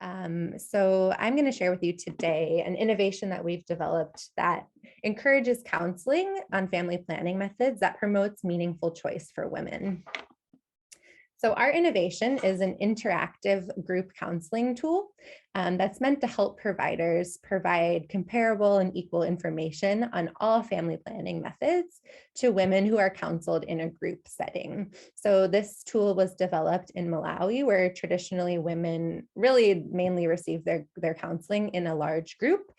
So I'm going to share with you today an innovation that we've developed that encourages counseling on family planning methods that promotes meaningful choice for women. So our innovation is an interactive group counseling tool that's meant to help providers provide comparable and equal information on all family planning methods to women who are counseled in a group setting. So this tool was developed in Malawi, where traditionally women really mainly receive their counseling in a large group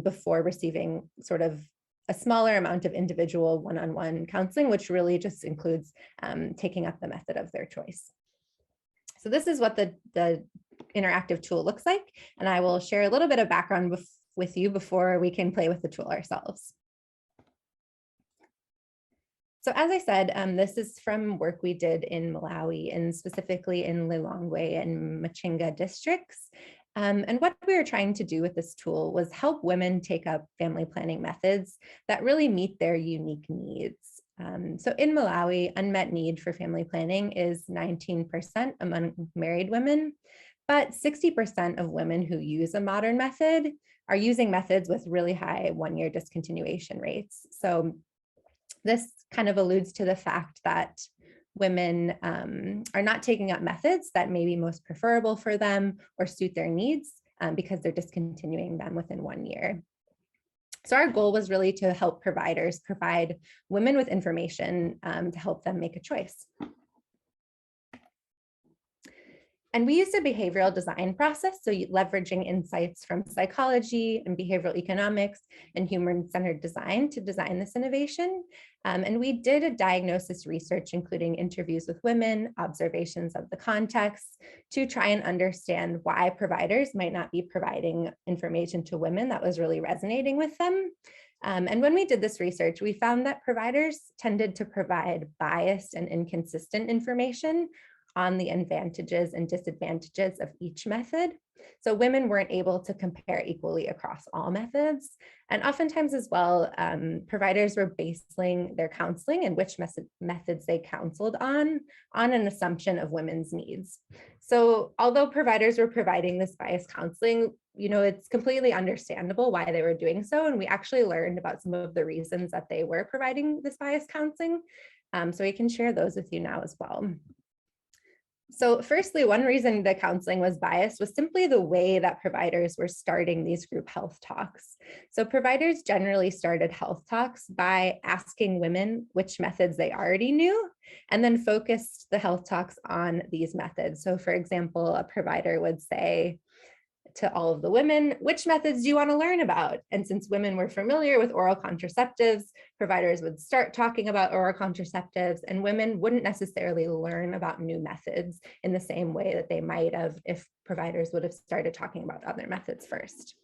before receiving sort of a smaller amount of individual one-on-one counseling, which really just includes taking up the method of their choice. So this is what the interactive tool looks like, and I will share a little bit of background with you before we can play with the tool ourselves. So as I said, this is from work we did in Malawi and specifically in Lilongwe and Machinga districts. And what we were trying to do with this tool was help women take up family planning methods that really meet their unique needs. So in Malawi, unmet need for family planning is 19% among married women, but 60% of women who use a modern method are using methods with really high one-year discontinuation rates. So this kind of alludes to the fact that women are not taking up methods that may be most preferable for them or suit their needs because they're discontinuing them within 1 year. So our goal was really to help providers provide women with information to help them make a choice. And we used a behavioral design process, so leveraging insights from psychology and behavioral economics and human-centered design to design this innovation. And we did a diagnosis research, including interviews with women, observations of the context, to try and understand why providers might not be providing information to women that was really resonating with them. And when we did this research, we found that providers tended to provide biased and inconsistent information on the advantages and disadvantages of each method. So women weren't able to compare equally across all methods. And oftentimes as well, providers were basing their counseling and which methods they counseled on an assumption of women's needs. So although providers were providing this biased counseling, it's completely understandable why they were doing so. And we actually learned about some of the reasons that they were providing this biased counseling. So we can share those with you now as well. So firstly, one reason the counseling was biased was simply the way that providers were starting these group health talks. So providers generally started health talks by asking women which methods they already knew, and then focused the health talks on these methods. So for example, a provider would say to all of the women, which methods do you want to learn about? And since women were familiar with oral contraceptives, providers would start talking about oral contraceptives, and women wouldn't necessarily learn about new methods in the same way that they might have if providers would have started talking about other methods first.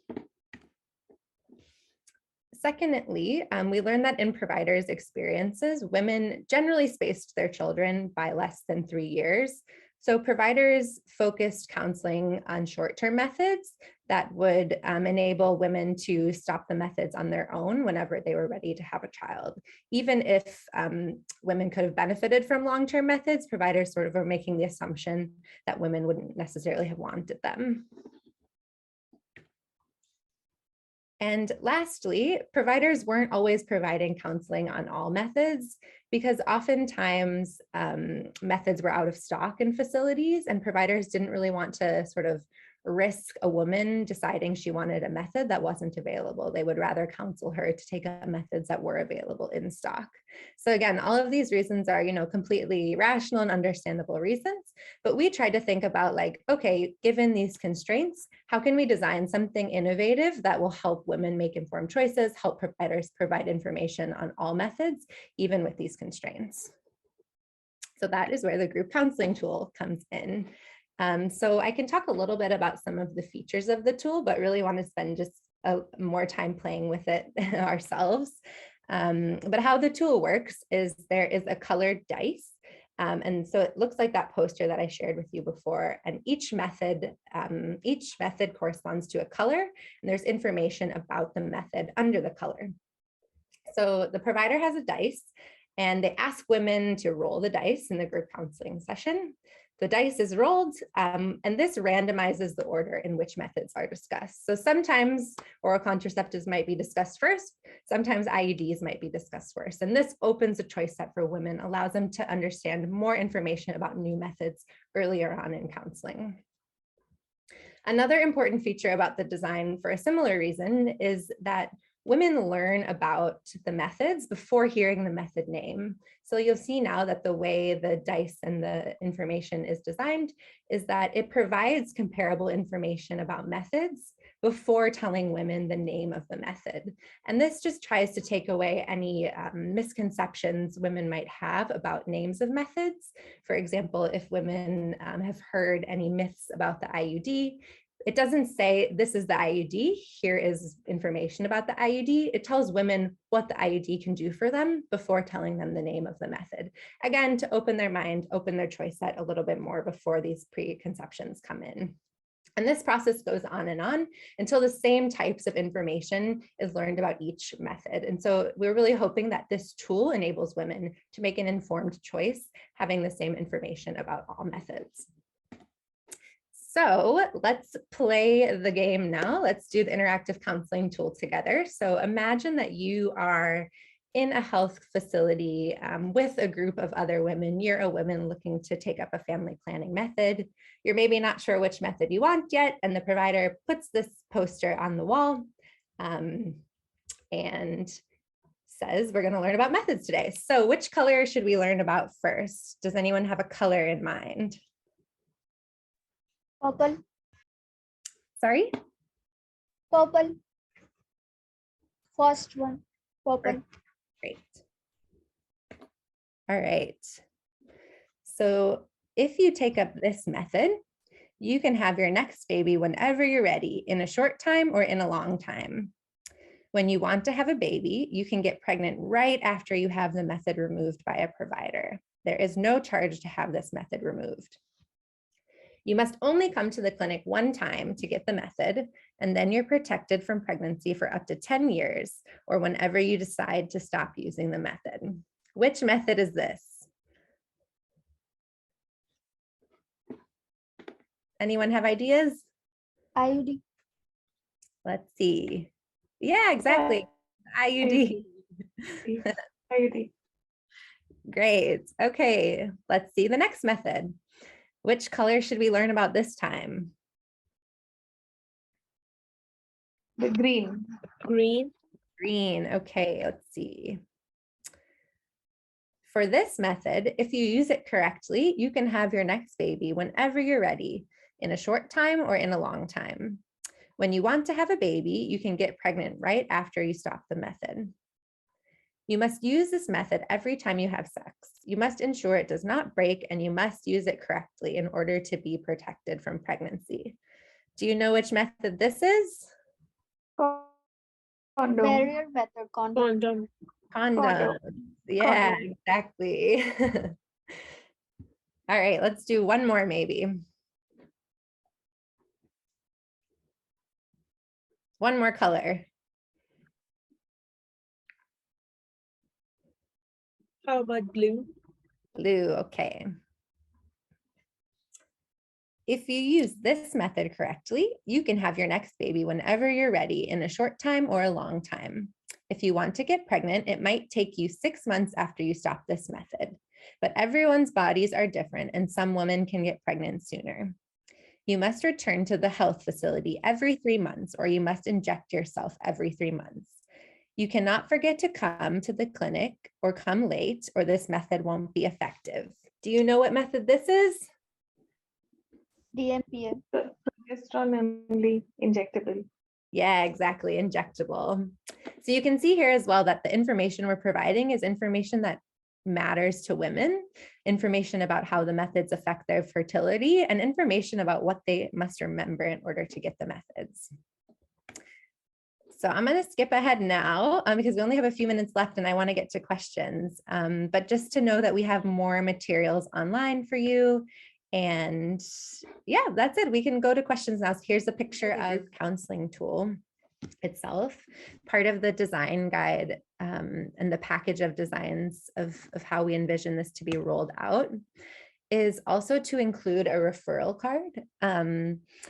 Secondly, we learned that in providers' experiences, women generally spaced their children by less than 3 years. So providers focused counseling on short-term methods that would enable women to stop the methods on their own whenever they were ready to have a child. Even if women could have benefited from long-term methods, providers sort of were making the assumption that women wouldn't necessarily have wanted them. And lastly, providers weren't always providing counseling on all methods because oftentimes methods were out of stock in facilities, and providers didn't really want to sort of risk a woman deciding she wanted a method that wasn't available. They would rather counsel her to take up methods that were available in stock. So again, all of these reasons are, completely rational and understandable reasons, but we tried to think about okay, given these constraints, how can we design something innovative that will help women make informed choices, help providers provide information on all methods, even with these constraints? So that is where the group counseling tool comes in. So I can talk a little bit about some of the features of the tool, but really want to spend just more time playing with it ourselves. But how the tool works is there is a colored dice. And so it looks like that poster that I shared with you before, and each method corresponds to a color, and there's information about the method under the color. So the provider has a dice, and they ask women to roll the dice in the group counseling session. The dice is rolled, and this randomizes the order in which methods are discussed. So sometimes oral contraceptives might be discussed first, sometimes IUDs might be discussed first. And this opens a choice set for women, allows them to understand more information about new methods earlier on in counseling. Another important feature about the design for a similar reason is that women learn about the methods before hearing the method name. So you'll see now that the way the dice and the information is designed is that it provides comparable information about methods before telling women the name of the method. And this just tries to take away any misconceptions women might have about names of methods. For example, if women have heard any myths about the IUD, it doesn't say this is the IUD, here is information about the IUD. It tells women what the IUD can do for them before telling them the name of the method. Again, to open their mind, open their choice set a little bit more before these preconceptions come in. And this process goes on until the same types of information is learned about each method. And so we're really hoping that this tool enables women to make an informed choice, having the same information about all methods. So let's play the game now. Let's do the interactive counseling tool together. So imagine that you are in a health facility with a group of other women. You're a woman looking to take up a family planning method. You're maybe not sure which method you want yet, and the provider puts this poster on the wall and says, we're going to learn about methods today. So which color should we learn about first? Does anyone have a color in mind? Purple. Sorry? Purple. First one. Purple. Great. All right. So if you take up this method, you can have your next baby whenever you're ready, in a short time or in a long time. When you want to have a baby, you can get pregnant right after you have the method removed by a provider. There is no charge to have this method removed. You must only come to the clinic one time to get the method, and then you're protected from pregnancy for up to 10 years or whenever you decide to stop using the method. Which method is this? Anyone have ideas? IUD. Let's see. Yeah, exactly. IUD. IUD. Great. Okay, let's see the next method. Which color should we learn about this time? The green. Green. Green. Okay, let's see. For this method, if you use it correctly, you can have your next baby whenever you're ready, in a short time or in a long time. When you want to have a baby, you can get pregnant right after you stop the method. You must use this method every time you have sex. You must ensure it does not break, and you must use it correctly in order to be protected from pregnancy. Do you know which method this is? Condom. Barrier method. Condom. Condom. Yeah, condom. Exactly. All right, let's do one more maybe. One more color. How about blue? Blue, okay. If you use this method correctly, you can have your next baby whenever you're ready, in a short time or a long time. If you want to get pregnant, it might take you 6 months after you stop this method, but everyone's bodies are different and some women can get pregnant sooner. You must return to the health facility every 3 months, or you must inject yourself every 3 months. You cannot forget to come to the clinic or come late, or this method won't be effective. Do you know what method this is? DMPA. Progesterone only injectable. Yeah, exactly, injectable. So you can see here as well that the information we're providing is information that matters to women, information about how the methods affect their fertility, and information about what they must remember in order to get the methods. So I'm going to skip ahead now because we only have a few minutes left and I want to get to questions. But just to know that we have more materials online for you. And yeah, that's it. We can go to questions now. So here's a picture of counseling tool itself. Part of the design guide and the package of designs of how we envision this to be rolled out is also to include a referral card.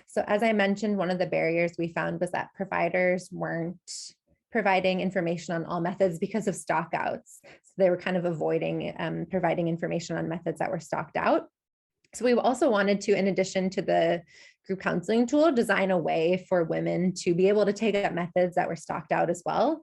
So as I mentioned, one of the barriers we found was that providers weren't providing information on all methods because of stockouts. So they were kind of avoiding providing information on methods that were stocked out. So we also wanted to, in addition to the group counseling tool, design a way for women to be able to take up methods that were stocked out as well.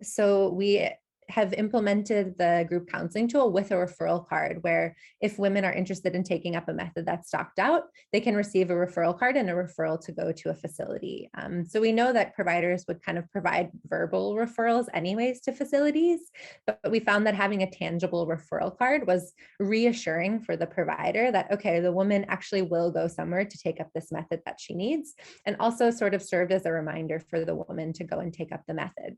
So we have implemented the group counseling tool with a referral card, where if women are interested in taking up a method that's stocked out, they can receive a referral card and a referral to go to a facility. So we know that providers would kind of provide verbal referrals anyways to facilities, but we found that having a tangible referral card was reassuring for the provider that, okay, the woman actually will go somewhere to take up this method that she needs, and also sort of served as a reminder for the woman to go and take up the method.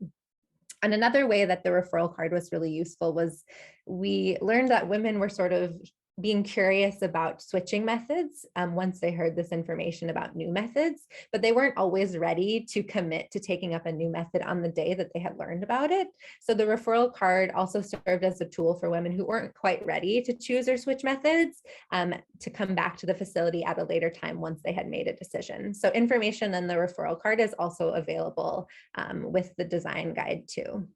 And another way that the referral card was really useful was we learned that women were sort of being curious about switching methods once they heard this information about new methods, but they weren't always ready to commit to taking up a new method on the day that they had learned about it. So the referral card also served as a tool for women who weren't quite ready to choose or switch methods to come back to the facility at a later time once they had made a decision. So information on the referral card is also available with the design guide too.